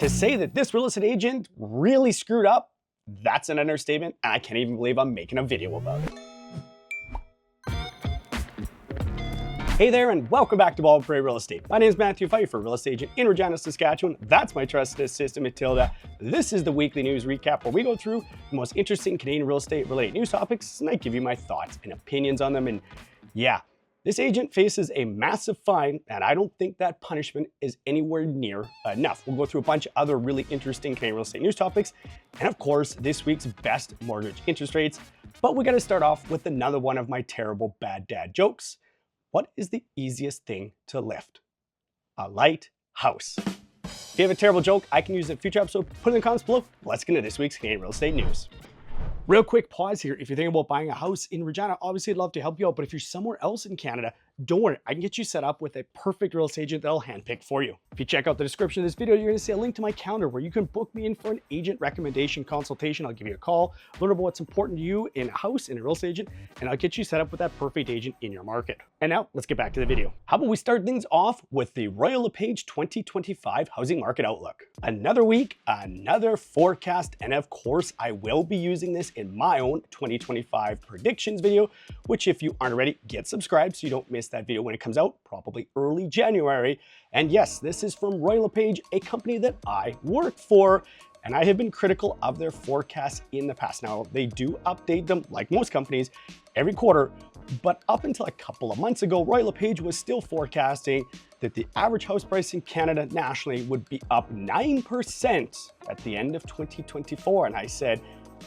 To say that this real estate agent really screwed up, that's an understatement, and I can't even believe I'm making a video about it. Hey there, and welcome back to Bald Prairie Real Estate. My name is Matthew Pfeifer, real estate agent in Regina, Saskatchewan. That's my trusted assistant, 𝗬𝗲𝗏𝗍. This is the weekly news recap where we go through the most interesting Canadian real estate related news topics, and I give you my thoughts and opinions on them. And yeah, this agent faces a massive fine, and I don't think that punishment is anywhere near enough. We'll go through a bunch of other really interesting Canadian real estate news topics, and of course, this week's best mortgage interest rates. But we got to start off with another one of my terrible bad dad jokes. What is the easiest thing to lift? A lighthouse. If you have a terrible joke, I can use it in a future episode. Put it in the comments below. Let's get into this week's Canadian real estate news. Real quick pause here. If you're thinking about buying a house in Regina, obviously I'd love to help you out. But if you're somewhere else in Canada, don't worry. I can get you set up with a perfect real estate agent that'll handpick for you. If you check out the description of this video, you're going to see a link to my calendar where you can book me in for an agent recommendation consultation. I'll give you a call, learn about what's important to you in a house, in a real estate agent, and I'll get you set up with that perfect agent in your market. And now let's get back to the video. How about we start things off with the Royal LePage 2025 housing market outlook. Another week, another forecast, and of course, I will be using this in my own 2025 predictions video, which if you aren't already, get subscribed so you don't miss that video when it comes out, probably early January. And yes, this is from Royal LePage, a company that I work for, and I have been critical of their forecasts in the past. Now, they do update them, like most companies, every quarter, but up until a couple of months ago, Royal LePage was still forecasting that the average house price in Canada nationally would be up 9% at the end of 2024. And I said,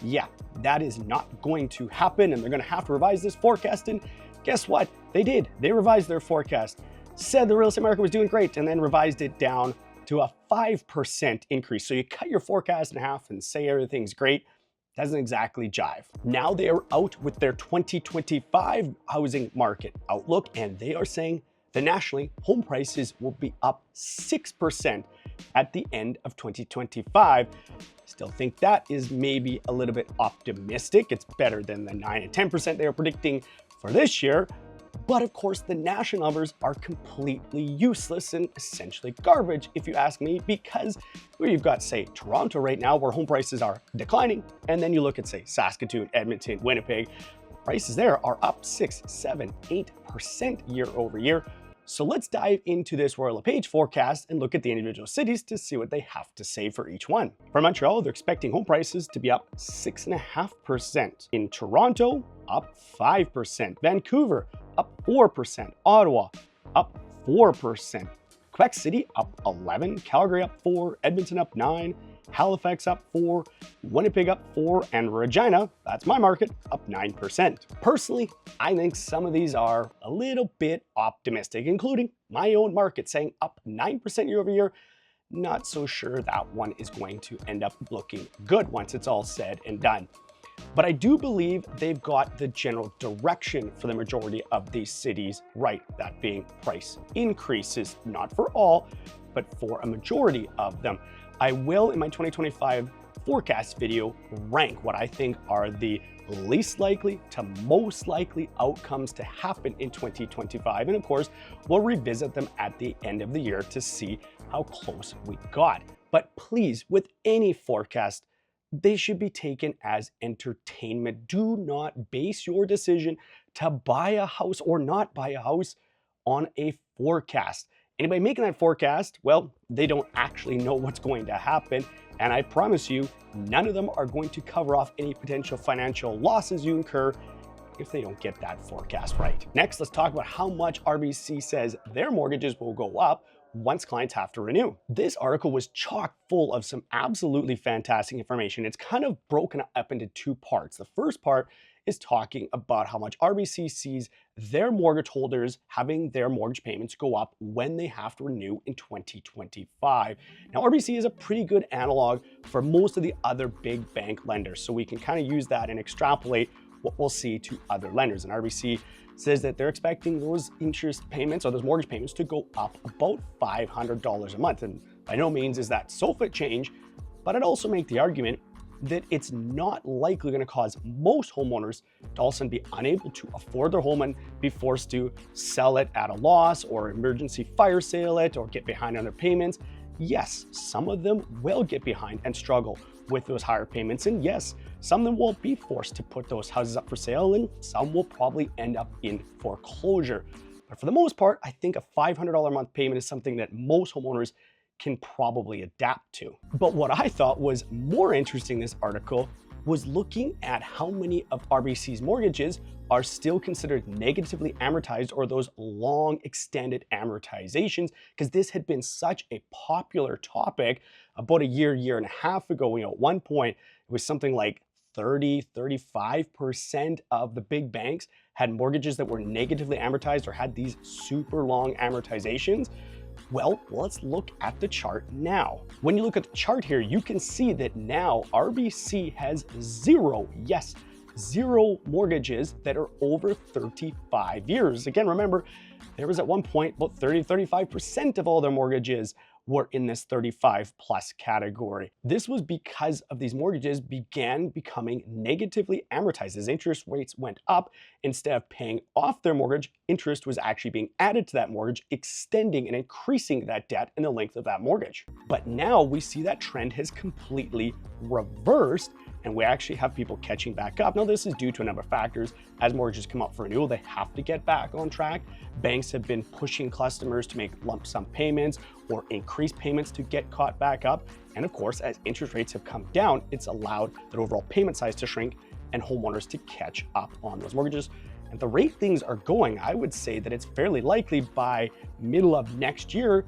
yeah, that is not going to happen, and they're going to have to revise this forecast. And guess what? They did. They revised their forecast, said the real estate market was doing great, and then revised it down to a 5% increase. So you cut your forecast in half and say everything's great. Doesn't exactly jive. Now they are out with their 2025 housing market outlook, and they are saying that nationally home prices will be up 6% at the end of 2025. Still think that is maybe a little bit optimistic. It's better than the 9 and 10% they were predicting for this year. But of course, the national numbers are completely useless and essentially garbage, if you ask me, because where you've got, say, Toronto right now, where home prices are declining, and then you look at, say, Saskatoon, Edmonton, Winnipeg, prices there are up 6, 7, 8% year over year. So let's dive into this Royal LePage forecast and look at the individual cities to see what they have to say for each one. For Montreal, they're expecting home prices to be up 6.5%. In Toronto, up 5%. Vancouver, up 4%. Ottawa, up 4%. Quebec City, up 11. Calgary, up 4. Edmonton, up 9. Halifax up 4, Winnipeg up 4, and Regina, that's my market, up 9%. Personally, I think some of these are a little bit optimistic, including my own market saying up 9% year over year. Not so sure that one is going to end up looking good once it's all said and done. But I do believe they've got the general direction for the majority of these cities right, that being price increases, not for all, but for a majority of them. I will, in my 2025 forecast video, rank what I think are the least likely to most likely outcomes to happen in 2025. And of course, we'll revisit them at the end of the year to see how close we got. But please, with any forecast, they should be taken as entertainment. Do not base your decision to buy a house or not buy a house on a forecast. Anybody making that forecast, well, they don't actually know what's going to happen. And I promise you, none of them are going to cover off any potential financial losses you incur if they don't get that forecast right. Next, let's talk about how much RBC says their mortgages will go up once clients have to renew. This article was chock full of some absolutely fantastic information. It's kind of broken up into two parts. The first part is talking about how much RBC sees their mortgage holders having their mortgage payments go up when they have to renew in 2025. Now, RBC is a pretty good analog for most of the other big bank lenders, so we can kind of use that and extrapolate what we'll see to other lenders. And RBC says that they're expecting those interest payments or those mortgage payments to go up about $500 a month. And by no means is that SOFA change, but I'd also make the argument that it's not likely going to cause most homeowners to all of a sudden be unable to afford their home and be forced to sell it at a loss or emergency fire sale it or get behind on their payments. yes, some of them will get behind and struggle with those higher payments. And yes, some of them will be forced to put those houses up for sale, and some will probably end up in foreclosure. But for the most part, I think a $500 a month payment is something that most homeowners can probably adapt to. But what I thought was more interesting in this article was looking at how many of RBC's mortgages are still considered negatively amortized, or those long extended amortizations, because this had been such a popular topic about a year and a half ago. At one point, it was something like 35% of the big banks had mortgages that were negatively amortized or had these super long amortizations. Well, let's look at the chart now. When you look at the chart here, you can see that now RBC has zero mortgages that are over 35 years. Again, remember, there was at one point about 35% of all their mortgages were in this 35 plus category. This was because of these mortgages began becoming negatively amortized. As interest rates went up, instead of paying off their mortgage, interest was actually being added to that mortgage, extending and increasing that debt and the length of that mortgage. But now we see that trend has completely reversed, and we actually have people catching back up. Now, this is due to a number of factors. As mortgages come up for renewal, they have to get back on track. Banks have been pushing customers to make lump sum payments or increase payments to get caught back up. And of course, as interest rates have come down, it's allowed that overall payment size to shrink and homeowners to catch up on those mortgages. And the rate things are going, I would say that it's fairly likely by middle of next year,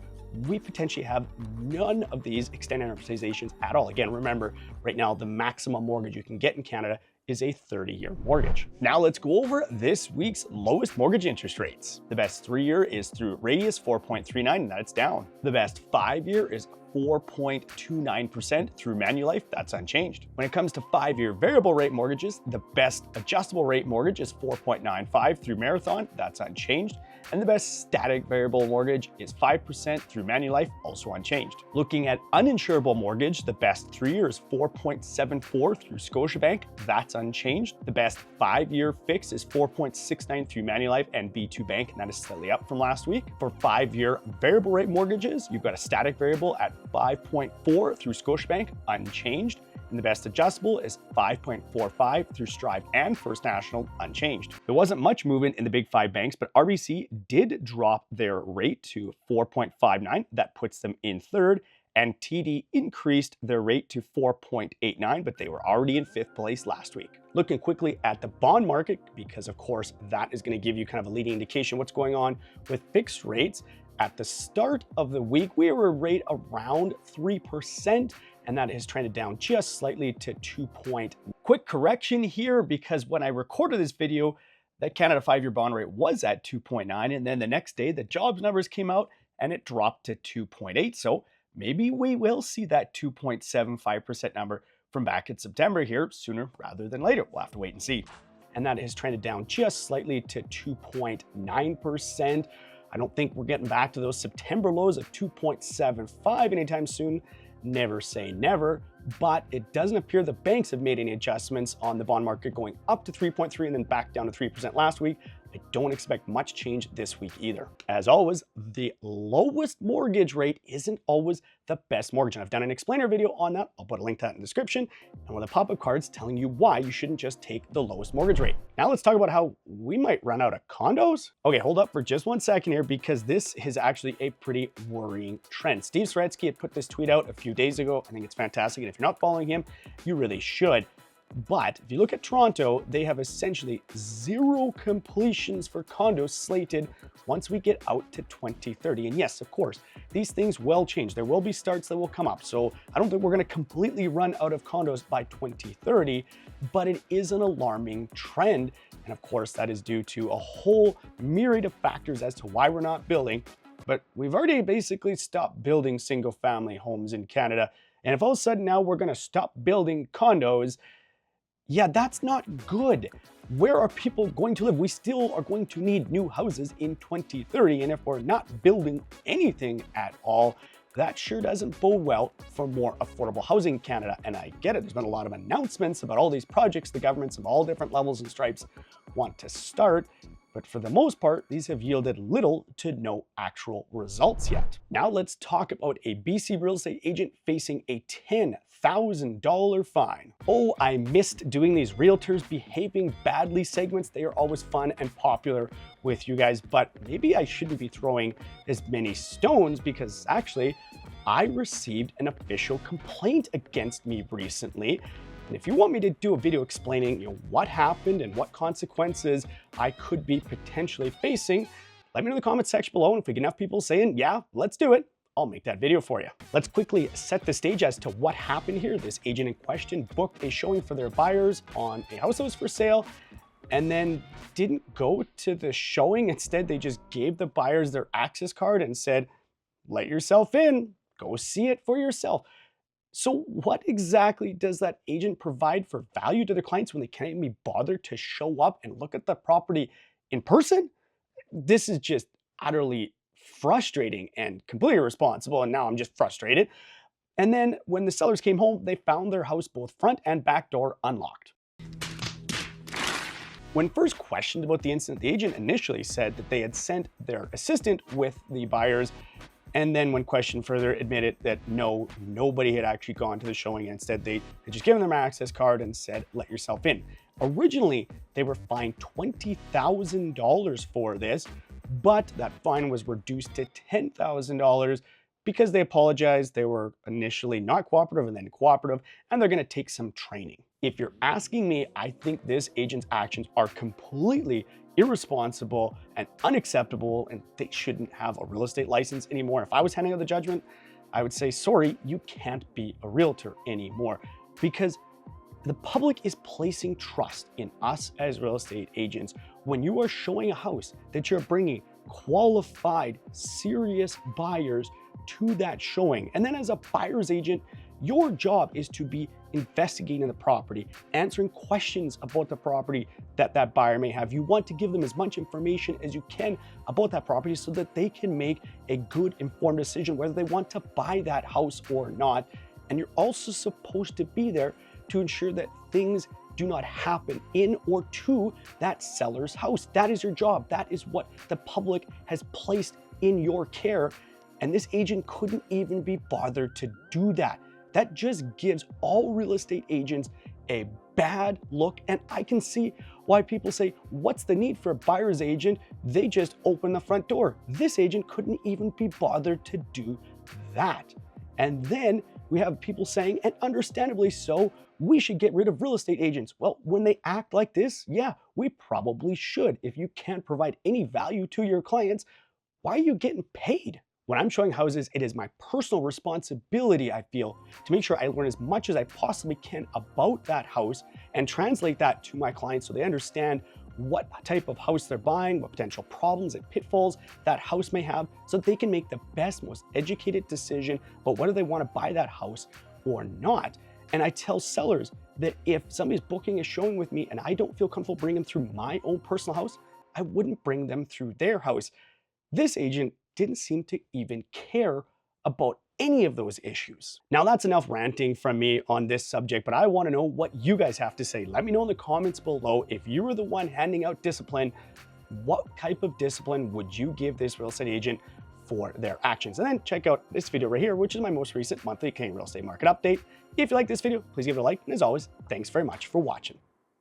we potentially have none of these extended amortizations at all. Again, remember, right now, the maximum mortgage you can get in Canada is a 30-year mortgage. Now let's go over this week's lowest mortgage interest rates. The best 3-year is through Radius 4.39, and that's down. The best 5-year is 4.29% through Manulife, that's unchanged. When it comes to 5-year variable rate mortgages, the best adjustable rate mortgage is 4.95 through Marathon, that's unchanged. And the best static variable mortgage is 5% through Manulife, also unchanged. Looking at uninsurable mortgage, the best 3-year is 4.74 through Scotiabank, that's unchanged. The best 5-year fix is 4.69 through Manulife and B2 Bank, and that is slightly up from last week. For 5-year variable rate mortgages, you've got a static variable at 5.4 through Scotiabank, unchanged. And the best adjustable is 5.45 through Strive and First National, unchanged. There wasn't much movement in the big 5 banks, but RBC did drop their rate to 4.59. That puts them in 3rd. And TD increased their rate to 4.89, but they were already in 5th place last week. Looking quickly at the bond market, because of course that is going to give you kind of a leading indication what's going on with fixed rates. At the start of the week, we were right around 3%, and that has trended down just slightly to 2. Quick correction here, because when I recorded this video, that Canada 5-year bond rate was at 2.9, and then the next day the jobs numbers came out and it dropped to 2.8. So maybe we will see that 2.75% number from back in September here sooner rather than later. We'll have to wait and see. And that has trended down just slightly to 2.9%. I don't think we're getting back to those September lows of 2.75 anytime soon. Never say never, but it doesn't appear the banks have made any adjustments on the bond market going up to 3.3 and then back down to 3% last week. I don't expect much change this week either. As always, the lowest mortgage rate isn't always the best mortgage. And I've done an explainer video on that. I'll put a link to that in the description, and with a pop-up cards telling you why you shouldn't just take the lowest mortgage rate. Now let's talk about how we might run out of condos. Okay, hold up for just 1 second here, because this is actually a pretty worrying trend. Steve 𝗬𝗏🗫 had put this tweet out a few days ago. I think it's fantastic, and if you're not following him, you really should. But if you look at Toronto, they have essentially 0 completions for condos slated once we get out to 2030. And yes, of course, these things will change. There will be starts that will come up. So I don't think we're going to completely run out of condos by 2030, but it is an alarming trend. And of course, that is due to a whole myriad of factors as to why we're not building. But we've already basically stopped building single family homes in Canada. And if all of a sudden now we're going to stop building condos, yeah, that's not good. Where are people going to live? We still are going to need new houses in 2030. And if we're not building anything at all, that sure doesn't bode well for more affordable housing in Canada. And I get it. There's been a lot of announcements about all these projects the governments of all different levels and stripes want to start. but for the most part, these have yielded little to no actual results yet. Now let's talk about a BC real estate agent facing a $10,000 fine. Oh, I missed doing these realtors behaving badly segments. They are always fun and popular with you guys, but maybe I shouldn't be throwing as many stones because actually I received an official complaint against me recently. And if you want me to do a video explaining what happened and what consequences I could be potentially facing, let me know in the comments section below. And if we get enough people saying, yeah, let's do it, I'll make that video for you. Let's quickly set the stage as to what happened here. This agent in question booked a showing for their buyers on a house that was for sale and then didn't go to the showing. Instead, they just gave the buyers their access card and said, let yourself in, go see it for yourself. So what exactly does that agent provide for value to their clients when they can't even be bothered to show up and look at the property in person? This is just utterly frustrating and completely irresponsible, and now I'm just frustrated. And then when the sellers came home, they found their house both front and back door unlocked. When first questioned about the incident, the agent initially said that they had sent their assistant with the buyers, and then when questioned further, admitted that no, nobody had actually gone to the showing. Instead, they had just given them an access card and said, let yourself in. Originally, they were fined $20,000 for this, but that fine was reduced to $10,000 because they apologized. They were initially not cooperative and then cooperative, and they're going to take some training. If you're asking me, I think this agent's actions are completely irresponsible and unacceptable, and they shouldn't have a real estate license anymore. If I was handing out the judgment, I would say, sorry, you can't be a realtor anymore, because the public is placing trust in us as real estate agents when you are showing a house that you're bringing qualified, serious buyers to that showing. And then as a buyer's agent, your job is to be investigating the property, answering questions about the property that buyer may have. You want to give them as much information as you can about that property so that they can make a good informed decision whether they want to buy that house or not. And you're also supposed to be there to ensure that things do not happen in or to that seller's house. That is your job. That is what the public has placed in your care. And this agent couldn't even be bothered to do that. That just gives all real estate agents a bad look. And I can see why people say, what's the need for a buyer's agent? They just open the front door. This agent couldn't even be bothered to do that. And then we have people saying, and understandably so, we should get rid of real estate agents. Well, when they act like this, yeah, we probably should. If you can't provide any value to your clients, why are you getting paid? When I'm showing houses, it is my personal responsibility, I feel, to make sure I learn as much as I possibly can about that house and translate that to my clients so they understand what type of house they're buying, what potential problems and pitfalls that house may have, so that they can make the best, most educated decision about whether they want to buy that house or not. And I tell sellers that if somebody's booking a showing with me and I don't feel comfortable bringing them through my own personal house, I wouldn't bring them through their house. This agent didn't seem to even care about any of those issues. Now that's enough ranting from me on this subject, but I want to know what you guys have to say. Let me know in the comments below. If you were the one handing out discipline, what type of discipline would you give this real estate agent for their actions? And then check out this video right here, which is my most recent monthly Canadian real estate market update. If you like this video, please give it a like. And as always, thanks very much for watching.